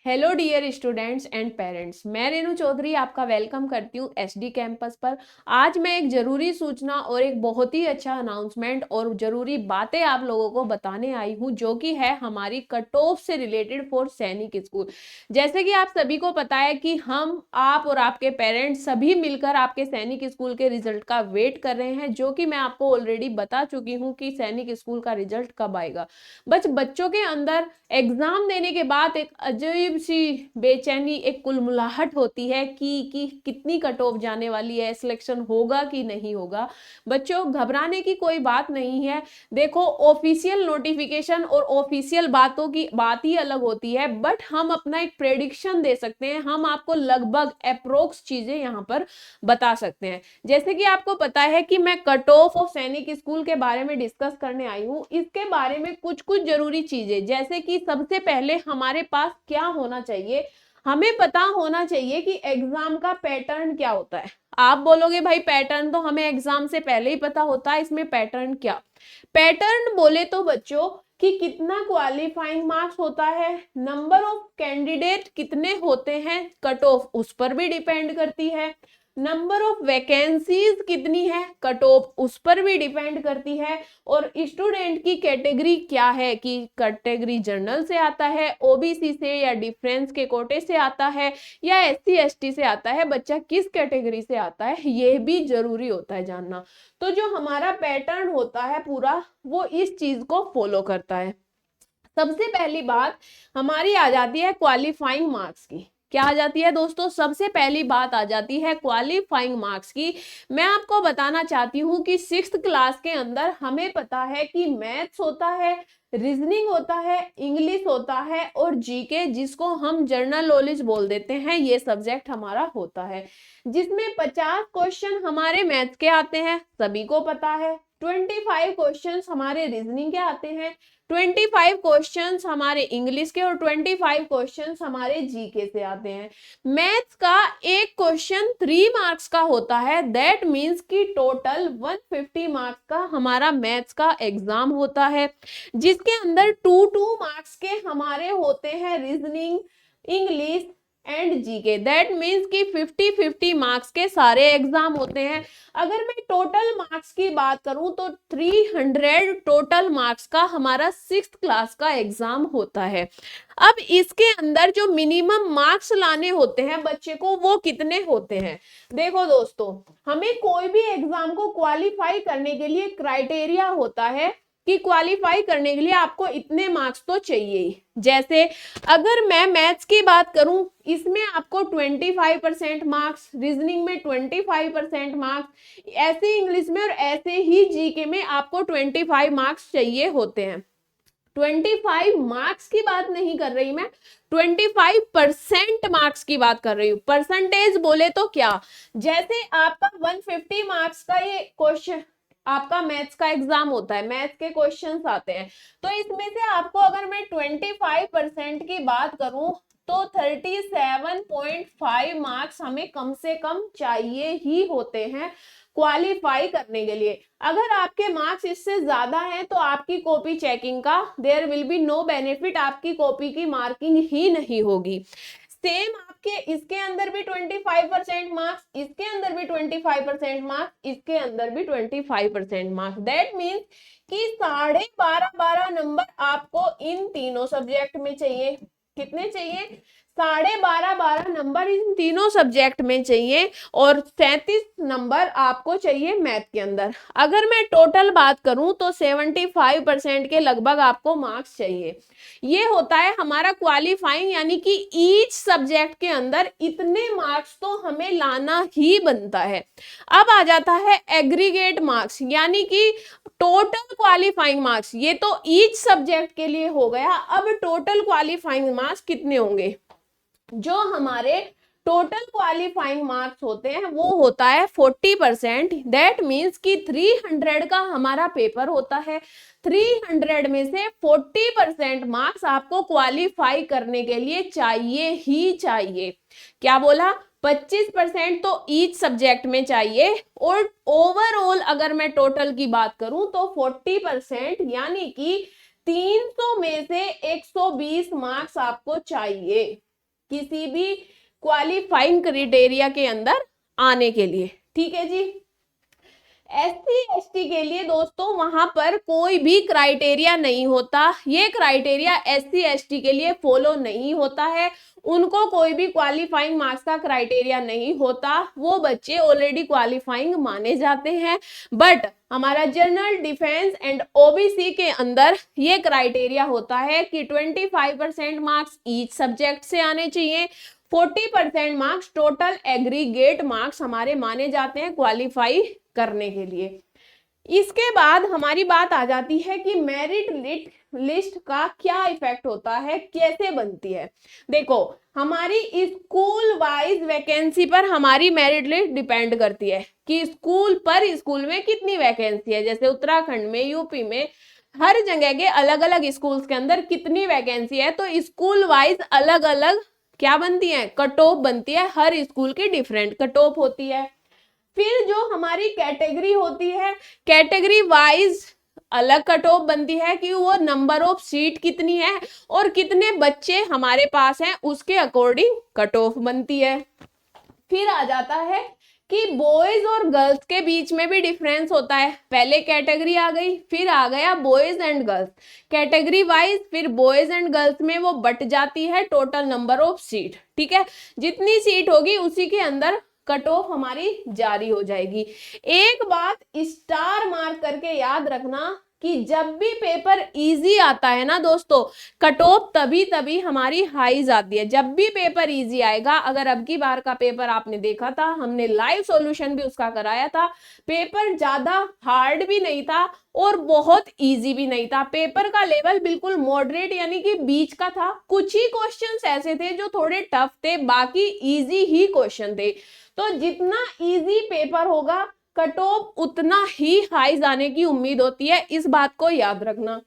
Hello dear students and parents, मैं रेनू चौधरी आपका welcome करती हूँ एसडी कैंपस पर। आज मैं एक जरूरी सूचना और एक बहुत ही अच्छा अनाउंसमेंट और जरूरी बातें आप लोगों को बताने आई हूँ, जो कि है हमारी कट ऑफ से रिलेटेड फॉर सैनिक स्कूल। जैसे कि आप सभी को पता है कि हम, आप और आपके पेरेंट्स सभी मिलकर आपके सैनिक स्कूल के रिजल्ट का वेट कर रहे हैं, जो कि मैं आपको ऑलरेडी बता चुकी हूँ कि सैनिक स्कूल का रिजल्ट कब आएगा। बच्चों के अंदर एग्जाम देने के बाद एक अजीब सी बेचैनी, एक कुलमुलाहट होती है कि कितनी कट ऑफ जाने वाली है, सिलेक्शन होगा कि नहीं होगा। बच्चों, घबराने की कोई बात नहीं है। देखो, ऑफिशियल नोटिफिकेशन और ऑफिशियल बातों की बात ही अलग होती है, बट हम अपना एक प्रेडिक्शन दे सकते हैं। हम आपको लगभग अप्रोक्स चीजें यहाँ पर बता सकते हैं। जैसे कि आपको पता है कि मैं कट ऑफ ऑफ सैनिक स्कूल के बारे में डिस्कस करने आई हूँ। इसके बारे में कुछ कुछ जरूरी चीजें, जैसे कि सबसे पहले हमारे पास क्या होना चाहिए, हमें पता होना चाहिए कि एग्जाम का पैटर्न क्या होता है। आप बोलोगे भाई पैटर्न तो हमें एग्जाम से पहले ही पता होता है, इसमें पैटर्न क्या? पैटर्न बोले तो बच्चों कि कितना क्वालिफाइंग मार्क्स होता है, नंबर ऑफ कैंडिडेट कितने होते हैं, कट ऑफ उस पर भी डिपेंड करती है। नंबर ऑफ वैकेंसीज कितनी है, कट ऑफ उस पर भी डिपेंड करती है। और स्टूडेंट की कैटेगरी क्या है, कि कैटेगरी जनरल से आता है, ओबीसी से या डिफरेंस के कोटे से आता है, या एससी एसटी से आता है, बच्चा किस कैटेगरी से आता है, यह भी जरूरी होता है जानना। तो जो हमारा पैटर्न होता है पूरा, वो इस चीज को फॉलो करता है। सबसे पहली बात हमारी आ जाती है क्वालिफाइंग मार्क्स की। क्या आ जाती है दोस्तों? सबसे पहली बात आ जाती है क्वालिफाइंग मार्क्स की। मैं आपको बताना चाहती हूँ कि 6th क्लास के अंदर हमें पता है कि मैथ्स होता है, रीजनिंग होता है, इंग्लिश होता है और जीके, जिसको हम जनरल नॉलेज बोल देते हैं, ये सब्जेक्ट हमारा होता है, जिसमें 50 क्वेश्चन हमारे मैथ्स के आते हैं, सभी को पता है। 25 क्वेश्चन हमारे रीजनिंग के आते हैं, 25 क्वेश्चंस हमारे इंग्लिश के और 25 क्वेश्चंस हमारे जीके से आते हैं। मैथ्स का एक क्वेश्चन 3 मार्क्स का होता है, दैट मींस कि टोटल 150 मार्क्स का हमारा मैथ्स का एग्जाम होता है, जिसके अंदर 2 मार्क्स के हमारे होते हैं reasoning, English and GK. That means कि 50-50 मार्क्स के सारे एग्जाम होते हैं। अगर मैं टोटल मार्क्स की बात करूं तो 300 टोटल मार्क्स का हमारा 6th क्लास का एग्जाम होता है। अब इसके अंदर जो मिनिमम मार्क्स लाने होते हैं बच्चे को, वो कितने होते हैं? देखो दोस्तों, हमें कोई भी एग्जाम को क्वालिफाई करने के लिए क्राइटेरिया होता है कि क्वालिफाई करने के लिए आपको इतने मार्क्स तो चाहिए। जैसे अगर मैं मैथ्स की बात करूं, इसमें आपको 25% मार्क्स, रीजनिंग में 25% मार्क्स, ऐसे इंग्लिश में और ऐसे ही जीके में आपको 25 मार्क्स चाहिए होते हैं। 25 मार्क्स की बात नहीं कर रही मैं, 25% मार्क्स की बात कर रही हूँ। परसेंटेज बोले तो क्या, जैसे आपका 150 मार्क्स का ये क्वेश्चन, आपका मैथ्स का एग्जाम होता है, मैथ्स के क्वेश्चंस आते हैं, तो इसमें से आपको अगर मैं 25% की बात करूं तो 37.5 मार्क्स हमें कम से कम चाहिए ही होते हैं क्वालिफाई करने के लिए। अगर आपके मार्क्स इससे ज्यादा हैं तो आपकी कॉपी चेकिंग का there will be no benefit, आपकी कॉपी की मार्किंग ही नहीं होगी। सेम आपके इसके अंदर भी 25% मार्क्स, इसके अंदर भी 25% मार्क्स, इसके अंदर भी 25% मार्क्स। दैट मीन्स कि 12.5 नंबर आपको इन तीनों सब्जेक्ट में चाहिए। कितने चाहिए? 12.5 नंबर इन तीनों सब्जेक्ट में चाहिए और 37 नंबर आपको चाहिए मैथ के अंदर। अगर मैं टोटल बात करूं तो 75% के लगभग आपको मार्क्स चाहिए। ये होता है हमारा क्वालिफाइंग, यानी कि ईच सब्जेक्ट के अंदर इतने मार्क्स तो हमें लाना ही बनता है। अब आ जाता है एग्रीगेट मार्क्स, यानी कि टोटल क्वालिफाइंग मार्क्स। ये तो ईच सब्जेक्ट के लिए हो गया। अब टोटल क्वालिफाइंग मार्क्स कितने होंगे? जो हमारे टोटल क्वालिफाइंग मार्क्स होते हैं वो होता है 40%। दैट मीन्स कि 300 का हमारा पेपर होता है, 300 में से 40% मार्क्स आपको क्वालिफाई करने के लिए चाहिए ही चाहिए। क्या बोला? 25% तो ईच सब्जेक्ट में चाहिए, और ओवरऑल अगर मैं टोटल की बात करूं तो 40%, यानी कि 300 में से 120 मार्क्स आपको चाहिए। किसी भी क्वालिफाइंग क्राइटेरिया के अंदर आने के लिए। ठीक है जी। एससी एसटी के लिए दोस्तों वहां पर कोई भी क्राइटेरिया नहीं होता, ये क्राइटेरिया एससी एसटी के लिए फॉलो नहीं होता है, उनको कोई भी क्वालिफाइंग मार्क्स का क्राइटेरिया नहीं होता, वो बच्चे ऑलरेडी क्वालिफाइंग माने जाते हैं। बट हमारा जनरल डिफेंस एंड ओबीसी के अंदर ये क्राइटेरिया होता है कि 25% मार्क्स ईच सब्जेक्ट से आने चाहिए, 40% मार्क्स टोटल एग्रीगेट मार्क्स हमारे माने जाते हैं क्वालिफाई करने के लिए। इसके बाद हमारी बात आ जाती है कि मेरिट लिस्ट का क्या इफेक्ट होता है, कैसे बनती है। देखो, हमारी स्कूल वाइज वैकेंसी पर हमारी मेरिट लिस्ट डिपेंड करती है कि स्कूल पर स्कूल में कितनी वैकेंसी है। जैसे उत्तराखंड में, यूपी में, हर जगह के अलग अलग स्कूल्स के अंदर कितनी वैकेंसी है, तो स्कूल वाइज अलग अलग क्या बनती है, कट ऑफ बनती है, हर स्कूल की डिफरेंट कट ऑफ होती है। फिर जो हमारी कैटेगरी होती है, कैटेगरी वाइज अलग कट ऑफ बनती है कि वो नंबर ऑफ सीट कितनी है और कितने बच्चे हमारे पास हैं, उसके अकॉर्डिंग कट ऑफ बनती है। फिर आ जाता है कि बॉयज और गर्ल्स के बीच में भी डिफरेंस होता है। पहले कैटेगरी आ गई, फिर आ गया boys and girls, category wise फिर बॉयज एंड गर्ल्स में वो बट जाती है टोटल नंबर ऑफ सीट। ठीक है, जितनी सीट होगी उसी के अंदर कट ऑफ हमारी जारी हो जाएगी। एक बात स्टार मार्क करके याद रखना कि जब भी पेपर इजी आता है ना दोस्तों, कट ऑफ तभी हमारी हाई जाती है। जब भी पेपर इजी आएगा, अगर अब की बार का पेपर आपने देखा था, हमने लाइव सॉल्यूशन भी उसका कराया था, पेपर ज्यादा हार्ड भी नहीं था और बहुत इजी भी नहीं था। पेपर का लेवल बिल्कुल मॉडरेट यानी कि बीच का था। कुछ ही क्वेश्चंस ऐसे थे जो थोड़े टफ थे, बाकी इजी ही क्वेश्चन थे। तो जितना इजी पेपर होगा, कट ऑफ उतना ही हाई जाने की उम्मीद होती है, इस बात को याद रखना।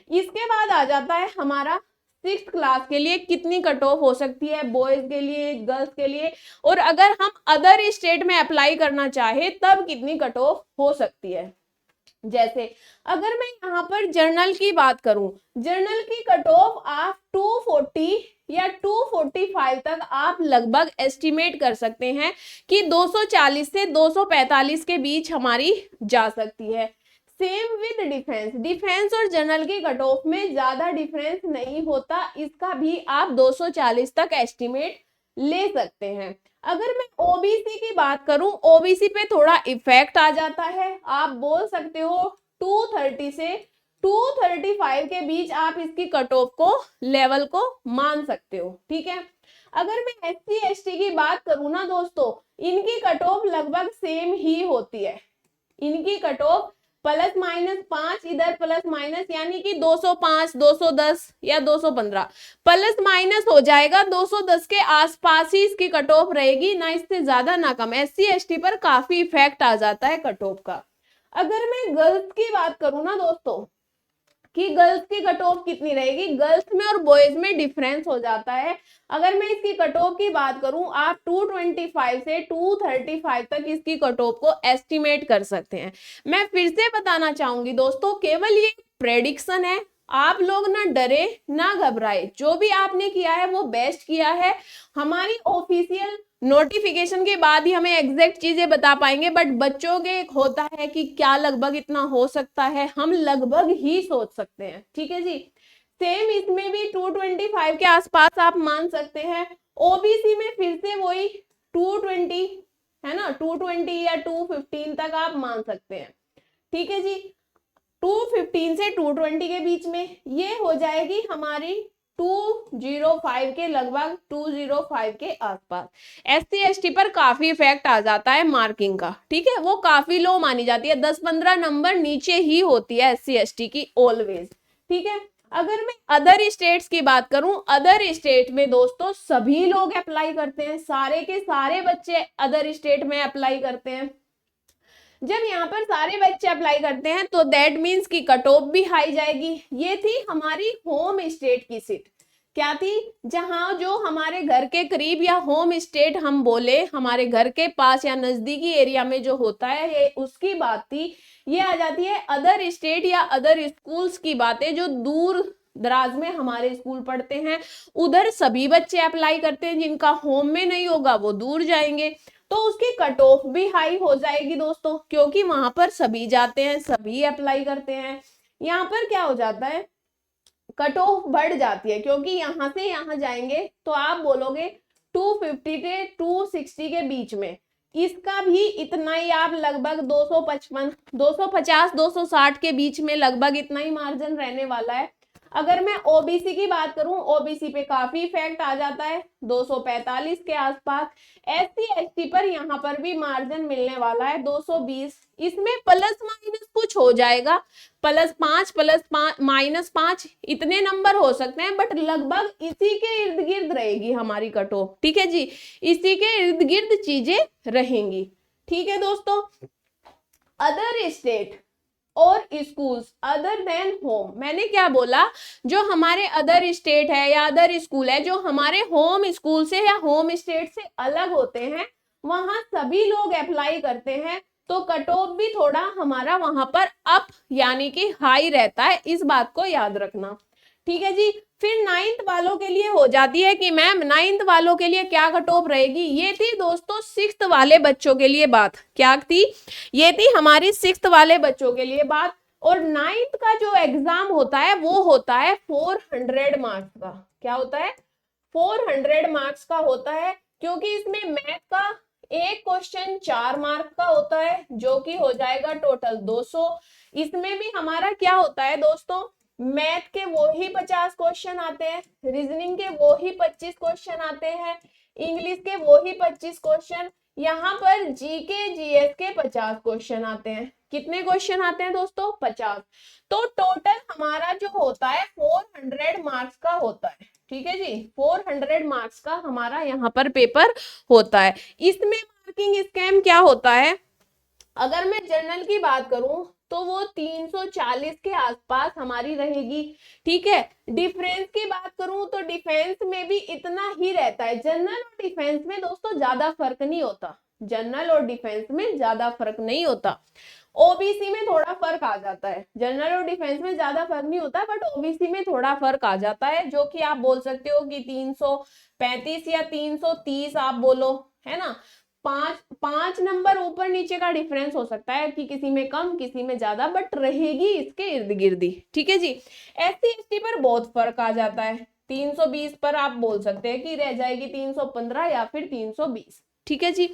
इसके बाद आ जाता है हमारा 6th क्लास के लिए कितनी कट ऑफ हो सकती है, बॉयज के लिए, गर्ल्स के लिए, और अगर हम अदर स्टेट में अप्लाई करना चाहे तब कितनी कट ऑफ हो सकती है। जैसे अगर मैं यहाँ पर जर्नल की बात करूं, जर्नल की कट ऑफ आप 240 या 245 तक आप लगभग एस्टिमेट कर सकते हैं कि 240 से 245 के बीच हमारी जा सकती है। सेम विद डिफेंस, डिफेंस और जनरल की कट ऑफ में ज्यादा डिफरेंस नहीं होता, इसका भी आप 240 तक एस्टिमेट ले सकते हैं। अगर मैं ओबीसी की बात करूं, ओबीसी पे थोड़ा इफेक्ट आ जाता है, आप बोल सकते हो 230 से 235 के बीच आप इसकी कट ऑफ को लेवल को मान सकते हो। ठीक है, अगर मैं एससी एसटी की बात करूं ना दोस्तों, इनकी कट ऑफ लगभग सेम ही होती है। इनकी कट ऑफ +-5 इधर प्लस यानी कि 205, 210 या 215 प्लस माइनस हो जाएगा, 210 के आसपास ही इसकी कट ऑफ रहेगी, ना इससे ज्यादा ना कम। एससी एसटी पर काफी इफेक्ट आ जाता है कट ऑफ का। अगर मैं गर्ल्स की बात करूं ना दोस्तों कि गर्ल्स की कट ऑफ कितनी रहेगी, गर्ल्स में और बॉयज में डिफरेंस हो जाता है। अगर मैं इसकी कट ऑफ की बात करूं, आप 225 से 235 तक इसकी कट ऑफ को एस्टिमेट कर सकते हैं। मैं फिर से बताना चाहूंगी दोस्तों, केवल ये प्रेडिक्शन है, आप लोग ना डरे ना घबराए, जो भी आपने किया है वो बेस्ट किया है। हमारी ऑफिशियल नोटिफिकेशन के बाद ही हमें एग्जैक्ट चीजें बता पाएंगे, बट बच्चों के एक होता है कि क्या लगभग इतना हो सकता है, हम लगभग ही सोच सकते हैं। ठीक है जी, सेम इसमें भी 225 के आसपास आप मान सकते हैं। ओबीसी में फिर से वही 220 है ना, 220 या 215 तक आप मान सकते हैं। ठीक है जी, 215 से 220 के बीच में ये हो जाएगी हमारी 205 के लगभग, 205 के आसपास। एससी एसटी पर काफी इफेक्ट आ जाता है मार्किंग का। ठीक है, वो काफी लो मानी जाती है, 10-15 नंबर नीचे ही होती है एससी एसटी की ऑलवेज। ठीक है, अगर मैं अदर स्टेट्स की बात करूं, अदर स्टेट में दोस्तों सभी लोग अप्लाई करते हैं, सारे के सारे बच्चे अदर स्टेट में अप्लाई करते हैं। जब यहाँ पर सारे बच्चे अप्लाई करते हैं तो दैट मीन्स की कट ऑफ भी हाई जाएगी। ये थी हमारी होम स्टेट की सीट, क्या थी, जहां जो हमारे घर के करीब या होम स्टेट हम बोले, हमारे घर के पास या नजदीकी एरिया में जो होता है, ये उसकी बात थी। ये आ जाती है अदर स्टेट या अदर स्कूल्स की बातें जो दूर दराज में हमारे स्कूल पढ़ते हैं, उधर सभी बच्चे अप्लाई करते हैं, जिनका होम में नहीं होगा वो दूर जाएंगे, तो उसकी कट ऑफ भी हाई हो जाएगी दोस्तों, क्योंकि वहां पर सभी जाते हैं, सभी अप्लाई करते हैं। यहाँ पर क्या हो जाता है, कट ऑफ बढ़ जाती है, क्योंकि यहां से यहां जाएंगे तो आप बोलोगे 250 से 260 के बीच में, इसका भी इतना ही, आप लगभग 255, 250, 260 के बीच में लगभग इतना ही मार्जिन रहने वाला है। अगर मैं ओबीसी की बात करूं, ओबीसी पे काफी इफेक्ट आ जाता है 245 के आसपास। एससी एसटी पर यहाँ पर भी मार्जिन मिलने वाला है 220, इसमें प्लस माइनस कुछ हो जाएगा, +5 -5 इतने नंबर हो सकते हैं, बट लगभग इसी के इर्द गिर्द रहेगी हमारी कट ऑफ। ठीक है जी, इसी के इर्द गिर्द चीजें रहेंगी। ठीक है दोस्तों, अदर स्टेट और स्कूल्स अदर देन होम, मैंने क्या बोला, जो हमारे अदर स्टेट है या अदर स्कूल है जो हमारे होम स्कूल से या होम स्टेट से अलग होते हैं, वहां सभी लोग अप्लाई करते हैं, तो कट ऑफ भी थोड़ा हमारा वहां पर अप यानी कि हाई रहता है, इस बात को याद रखना। ठीक है जी, फिर 9th वालों के लिए हो जाती है कि मैम 9th वालों के लिए क्या कट ऑफ रहेगी। ये थी दोस्तों 6th वाले बच्चों के लिए बात, क्या थी, ये थी हमारी 6th वाले बच्चों के लिए बात। और 9th का जो एग्जाम होता है वो होता है 400 मार्क्स का। क्या होता है, 400 मार्क्स का होता है, क्योंकि इसमें मैथ का एक क्वेश्चन 4 मार्क का होता है, जो कि हो जाएगा टोटल 200। इसमें भी हमारा क्या होता है दोस्तों, मैथ के वो ही 50 क्वेश्चन आते हैं, रीजनिंग के वो ही 25 क्वेश्चन आते हैं, इंग्लिश के वो ही 25 क्वेश्चन, यहाँ पर जीके जीएस के 50 क्वेश्चन आते हैं। कितने क्वेश्चन आते हैं दोस्तों, 50। तो टोटल हमारा जो होता है 400 मार्क्स का होता है। ठीक है जी, 400 मार्क्स का हमारा यहाँ पर पेपर होता है। इसमें मार्किंग स्कीम क्या होता है, अगर मैं जनरल की बात करूं तो वो 340 के आसपास हमारी रहेगी। ठीक है, डिफरेंस की बात करूं तो डिफेंस में भी इतना ही रहता है। जनरल और डिफेंस में दोस्तों ज्यादा फर्क नहीं होता, जनरल और डिफेंस में ज्यादा फर्क नहीं होता। ओबीसी में थोड़ा फर्क आ जाता है, जनरल और डिफेंस में ज्यादा फर्क नहीं होता, बट ओबीसी में थोड़ा फर्क आ जाता है, जो कि आप बोल सकते हो कि 335 या 330 आप बोलो, है ना। 5 नंबर ऊपर नीचे का डिफरेंस हो सकता है, कि किसी में कम किसी में ज्यादा, बट रहेगी इसके इर्द गिर्द। ठीक है जी, एससी एसटी पर बहुत फर्क आ जाता है, 320 पर आप बोल सकते हैं कि रह जाएगी 315 या फिर 320। ठीक है जी,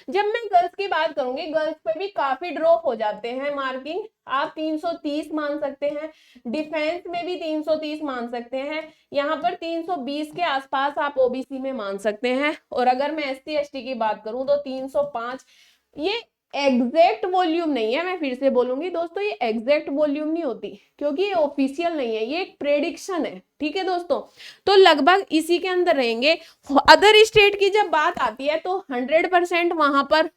जब मैं गर्ल्स की बात करूंगी, गर्ल्स पे भी काफी ड्रॉप हो जाते हैं मार्किंग, आप 330 मान सकते हैं, डिफेंस में भी 330 मान सकते हैं, यहाँ पर 320 के आसपास आप ओबीसी में मान सकते हैं, और अगर मैं एससी एसटी की बात करूं तो 305। ये एग्जैक्ट वॉल्यूम नहीं है, मैं फिर से बोलूंगी दोस्तों, ये एग्जैक्ट वॉल्यूम नहीं होती, क्योंकि ये ऑफिशियल नहीं है, ये एक प्रेडिक्शन है। ठीक है दोस्तों, तो लगभग इसी के अंदर रहेंगे। अदर स्टेट की जब बात आती है तो 100% वहां पर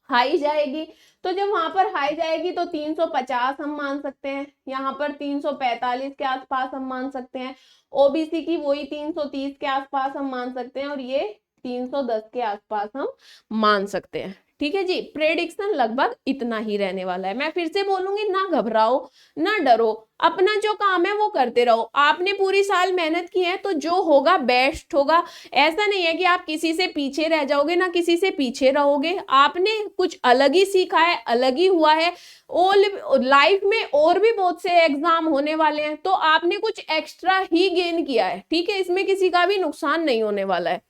हाई जाएगी, तो जब वहां पर हाई जाएगी तो 350 हम मान सकते हैं, यहाँ पर 345 के आसपास हम मान सकते हैं, ओबीसी की वही 330 के आसपास हम मान सकते हैं, और ये 310 के आसपास हम मान सकते हैं। ठीक है जी, प्रेडिक्शन लगभग इतना ही रहने वाला है। मैं फिर से बोलूंगी, ना घबराओ ना डरो, अपना जो काम है वो करते रहो। आपने पूरी साल मेहनत की है, तो जो होगा बेस्ट होगा। ऐसा नहीं है कि आप किसी से पीछे रह जाओगे, ना किसी से पीछे रहोगे। आपने कुछ अलग ही सीखा है, अलग ही हुआ है। लाइफ में और भी बहुत से एग्जाम होने वाले हैं, तो आपने कुछ एक्स्ट्रा ही गेन किया है। ठीक है, इसमें किसी का भी नुकसान नहीं होने वाला है।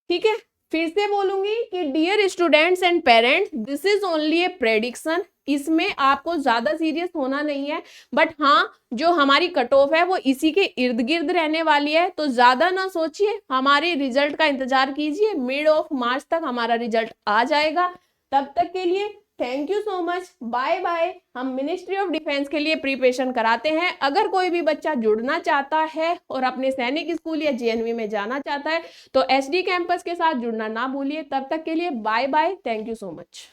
ठीक है, फिर से बोलूंगी कि dear students and parents, this is only a prediction, इसमें आपको ज्यादा सीरियस होना नहीं है, बट हाँ, जो हमारी कट ऑफ है वो इसी के इर्द गिर्द रहने वाली है, तो ज्यादा ना सोचिए, हमारे रिजल्ट का इंतजार कीजिए, मिड ऑफ मार्च तक हमारा रिजल्ट आ जाएगा। तब तक के लिए thank you so much, bye bye. हम मिनिस्ट्री ऑफ डिफेंस के लिए प्रिपरेशन कराते हैं। अगर कोई भी बच्चा जुड़ना चाहता है और अपने सैनिक स्कूल या जेएनवी में जाना चाहता है, तो एसडी कैंपस के साथ जुड़ना ना भूलिए। तब तक के लिए bye bye, thank you so much.